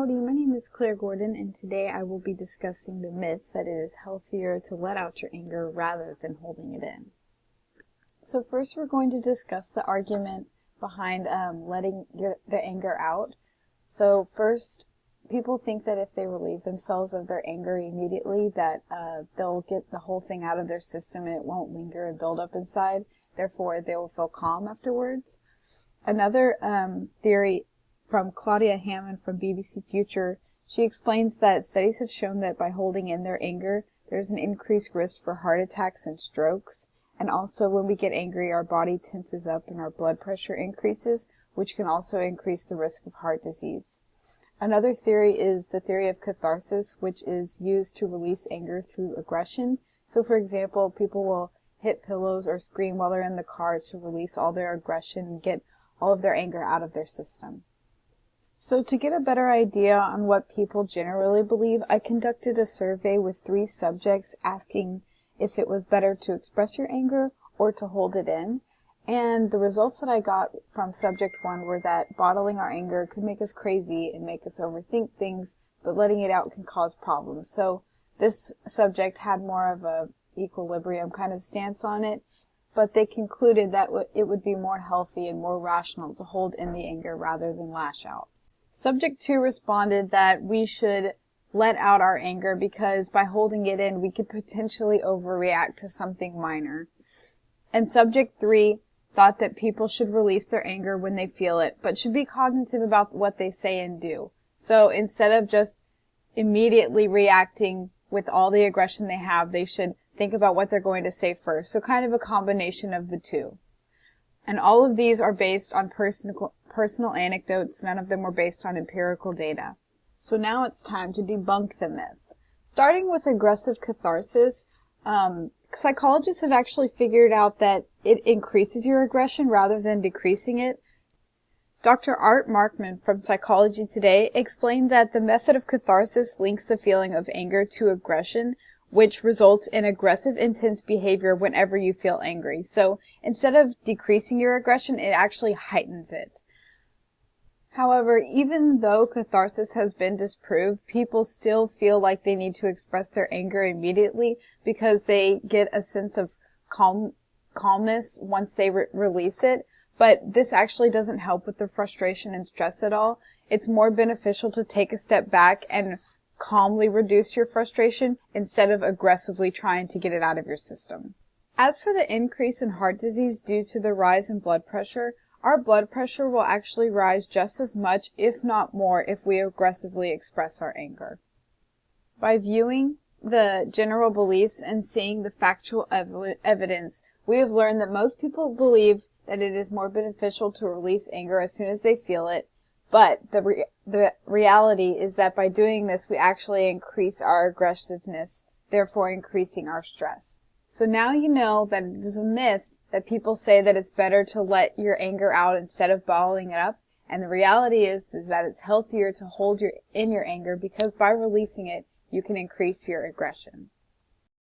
Howdy, my name is Claire Gordon, and today I will be discussing the myth that it is healthier to let out your anger rather than holding it in. So first we're going to discuss the argument behind letting the anger out. So first, people think that if they relieve themselves of their anger immediately, that they'll get the whole thing out of their system and it won't linger and build up inside. Therefore, they will feel calm afterwards. Another theory from Claudia Hammond from BBC Future, she explains that studies have shown that by holding in their anger, there's an increased risk for heart attacks and strokes. And also when we get angry, our body tenses up and our blood pressure increases, which can also increase the risk of heart disease. Another theory is the theory of catharsis, which is used to release anger through aggression. So for example, people will hit pillows or scream while they're in the car to release all their aggression and get all of their anger out of their system. So to get a better idea on what people generally believe, I conducted a survey with 3 subjects asking if it was better to express your anger or to hold it in. And the results that I got from subject 1 were that bottling our anger could make us crazy and make us overthink things, but letting it out can cause problems. So this subject had more of a equilibrium kind of stance on it, but they concluded that it would be more healthy and more rational to hold in the anger rather than lash out. Subject 2 responded that we should let out our anger because by holding it in, we could potentially overreact to something minor. And subject 3 thought that people should release their anger when they feel it, but should be cognitive about what they say and do. So instead of just immediately reacting with all the aggression they have, they should think about what they're going to say first. So kind of a combination of the two. And all of these are based on personal anecdotes. None of them were based on empirical data. So now it's time to debunk the myth. Starting with aggressive catharsis, psychologists have actually figured out that it increases your aggression rather than decreasing it. Dr. Art Markman from Psychology Today explained that the method of catharsis links the feeling of anger to aggression, which results in aggressive, intense behavior whenever you feel angry. So instead of decreasing your aggression, it actually heightens it. However, even though catharsis has been disproved, people still feel like they need to express their anger immediately because they get a sense of calmness once they release it. But this actually doesn't help with the frustration and stress at all. It's more beneficial to take a step back and calmly reduce your frustration instead of aggressively trying to get it out of your system. As for the increase in heart disease due to the rise in blood pressure, our blood pressure will actually rise just as much, if not more, if we aggressively express our anger. By viewing the general beliefs and seeing the factual evidence, we have learned that most people believe that it is more beneficial to release anger as soon as they feel it, but the reality is that by doing this, we actually increase our aggressiveness, therefore increasing our stress. So now you know that it is a myth that people say that it's better to let your anger out instead of bottling it up. And the reality is that it's healthier to hold in your anger because by releasing it, you can increase your aggression.